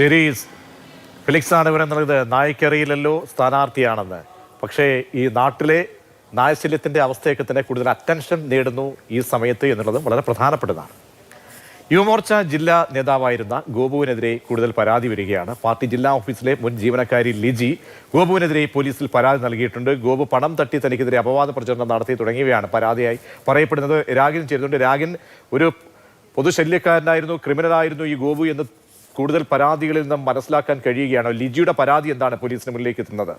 ശരി, ഫിലിക്സ് ആണ് ഇവരെന്നുള്ളത്. നായ്ക്കറിയില്ലല്ലോ സ്ഥാനാർത്ഥിയാണെന്ന്. പക്ഷേ ഈ നാട്ടിലെ നായശല്യത്തിൻ്റെ അവസ്ഥയൊക്കെ തന്നെ കൂടുതൽ അറ്റൻഷൻ നേടുന്നു ഈ സമയത്ത് എന്നുള്ളത് വളരെ പ്രധാനപ്പെട്ടതാണ്. യുവമോർച്ച ജില്ലാ നേതാവായിരുന്ന ഗോപുവിനെതിരെ കൂടുതൽ പരാതി വരികയാണ്. പാർട്ടി ജില്ലാ ഓഫീസിലെ മുൻ ജീവനക്കാരി ലിജി ഗോപുവിനെതിരെ പോലീസിൽ പരാതി നൽകിയിട്ടുണ്ട്. ഗോപു പണം തട്ടി തനിക്കെതിരെ അപവാദ പ്രചരണം നടത്തി തുടങ്ങിയവയാണ് പരാതിയായി പറയപ്പെടുന്നത്. രാഗിൻ ചേരുന്നുണ്ട്. രാഗിൻ, ഒരു പൊതുശല്യക്കാരനായിരുന്നു, ക്രിമിനലായിരുന്നു ഈ ഗോപു എന്ന് കൂടുതൽ പരാതികളിൽ നിന്നും മനസ്സിലാക്കാൻ കഴിയുകയാണോ? ലിജിയുടെ പരാതി എന്താണ് പോലീസിന് മുന്നിലേക്ക് എത്തുന്നത്?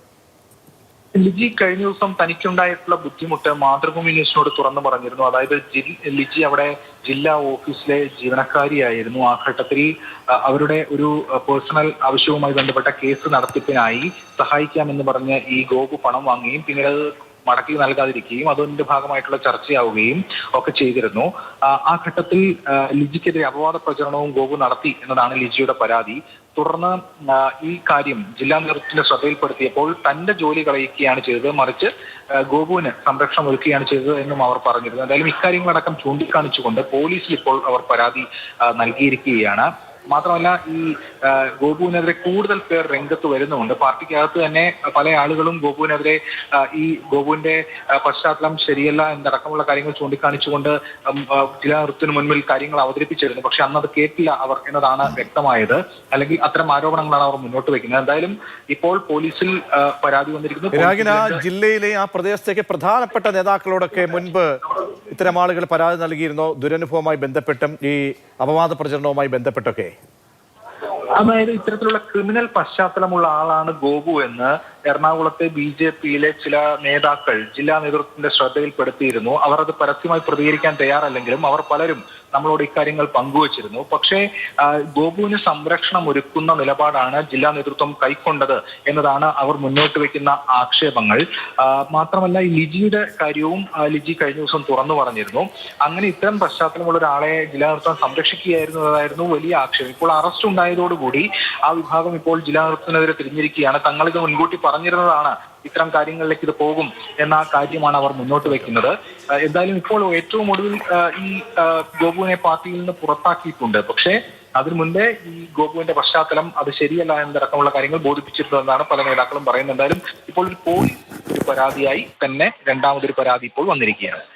ലിജി കഴിഞ്ഞ ദിവസം തനിക്കുണ്ടായിട്ടുള്ള ബുദ്ധിമുട്ട് മാതൃഭൂമി ന്യൂസിനോട് തുറന്നു പറഞ്ഞിരുന്നു. അതായത് ലിജി അവിടെ ജില്ലാ ഓഫീസിലെ ജീവനക്കാരിയായിരുന്നു. ആ ഘട്ടത്തിൽ അവരുടെ ഒരു പേഴ്സണൽ ആവശ്യവുമായി ബന്ധപ്പെട്ട കേസ് നടത്തിപ്പിനായി സഹായിക്കാമെന്ന് പറഞ്ഞ് ഈ ഗോപു പണം വാങ്ങുകയും പിന്നീട് മടക്കി നൽകാതിരിക്കുകയും അതിന്റെ ഭാഗമായിട്ടുള്ള ചർച്ചയാവുകയും ഒക്കെ ചെയ്തിരുന്നു. ആ ഘട്ടത്തിൽ ലിജിക്കെതിരെ അപവാദ പ്രചരണവും ഗോപു നടത്തി എന്നതാണ് ലിജിയുടെ പരാതി. തുടർന്ന് ഈ കാര്യം ജില്ലാ നേതൃത്വത്തിന്റെ ശ്രദ്ധയിൽപ്പെടുത്തിയപ്പോൾ തന്റെ ജോലി കളയിക്കുകയാണ് ചെയ്തത്, മറിച്ച് ഗോപുവിന് സംരക്ഷണം ഒരുക്കുകയാണ് ചെയ്തത് എന്നും അവർ പറഞ്ഞിരുന്നു. എന്തായാലും ഇക്കാര്യങ്ങളടക്കം ചൂണ്ടിക്കാണിച്ചുകൊണ്ട് പോലീസിൽ ഇപ്പോൾ അവർ പരാതി നൽകിയിരിക്കുകയാണ്. മാത്രമല്ല, ഈ ഗോപുവിനെതിരെ കൂടുതൽ പേർ രംഗത്ത് വരുന്നുണ്ട്. പാർട്ടിക്കകത്ത് തന്നെ പല ആളുകളും ഗോപുവിനെതിരെ ഈ ഗോപുവിന്റെ പശ്ചാത്തലം ശരിയല്ല എന്നടക്കമുള്ള കാര്യങ്ങൾ ചൂണ്ടിക്കാണിച്ചുകൊണ്ട് ജില്ലാ നേതൃത്വത്തിന് മുൻപിൽ കാര്യങ്ങൾ അവതരിപ്പിച്ചിരുന്നു. പക്ഷെ അന്നത് കേട്ടില്ല അവർ എന്നതാണ് വ്യക്തമായത്. അല്ലെങ്കിൽ അത്തരം ആരോപണങ്ങളാണ് അവർ മുന്നോട്ട് വെക്കുന്നത്. എന്തായാലും ഇപ്പോൾ പോലീസിൽ പരാതി വന്നിരിക്കുന്നു. ജില്ലയിലെ ആ പ്രദേശത്തേക്ക് പ്രധാനപ്പെട്ട നേതാക്കളോടൊക്കെ മുൻപ് ഇത്തരം ആളുകൾ പരാതി നൽകിയിരുന്നോ? ദുരനുഭവവുമായി ബന്ധപ്പെട്ടും ഈ അപവാദ പ്രചരണവുമായി ബന്ധപ്പെട്ടൊക്കെ? അതായത് ഇത്തരത്തിലുള്ള ക്രിമിനൽ പശ്ചാത്തലമുള്ള ആളാണ് ഗോപു എന്ന് എറണാകുളത്തെ BJPയിലെ ചില നേതാക്കൾ ജില്ലാ നേതൃത്വത്തിന്റെ ശ്രദ്ധയിൽപ്പെടുത്തിയിരുന്നു. അവർ അത് പരസ്യമായി പ്രതികരിക്കാൻ തയ്യാറല്ലെങ്കിലും അവർ പലരും നമ്മളോട് ഇക്കാര്യങ്ങൾ പങ്കുവച്ചിരുന്നു. പക്ഷേ ഗോപുവിന് സംരക്ഷണം ഒരുക്കുന്ന നിലപാടാണ് ജില്ലാ നേതൃത്വം കൈക്കൊണ്ടത് എന്നതാണ് അവർ മുന്നോട്ട് വെക്കുന്ന ആക്ഷേപങ്ങൾ. മാത്രമല്ല, ഈ ലിജിയുടെ കാര്യവും ലിജി കഴിഞ്ഞ ദിവസം തുറന്നു പറഞ്ഞിരുന്നു. അങ്ങനെ ഇത്തരം പശ്ചാത്തലമുള്ള ഒരാളെ ജില്ലാ നേതൃത്വം സംരക്ഷിക്കുകയായിരുന്നു എന്നതായിരുന്നു വലിയ ആക്ഷേപം. ഇപ്പോൾ അറസ്റ്റ് ഉണ്ടായതോടുകൂടി ആ വിഭാഗം ഇപ്പോൾ ജില്ലാ നേതൃത്വത്തിനെതിരെ തിരിഞ്ഞിരിക്കുകയാണ്. തങ്ങളിത് മുൻകൂട്ടി പറഞ്ഞിരുന്നതാണ്, ഇത്തരം കാര്യങ്ങളിലേക്ക് ഇത് പോകും എന്ന കാര്യമാണ് അവർ മുന്നോട്ട് വെക്കുന്നത്. എന്തായാലും ഇപ്പോൾ ഏറ്റവും ഒടുവിൽ ഈ ഗോപുവിനെ പാർട്ടിയിൽ നിന്ന് പുറത്താക്കിയിട്ടുണ്ട്. പക്ഷേ അതിനു മുൻപേ ഈ ഗോപുവിന്റെ പശ്ചാത്തലം അത് ശരിയല്ല എന്നടക്കമുള്ള കാര്യങ്ങൾ ബോധിപ്പിച്ചിട്ടുണ്ടെന്നാണ് പല നേതാക്കളും പറയുന്നത്. എന്തായാലും ഇപ്പോൾ ഒരു പരാതിയായി തന്നെ രണ്ടാമതൊരു പരാതി ഇപ്പോൾ വന്നിരിക്കുകയാണ്.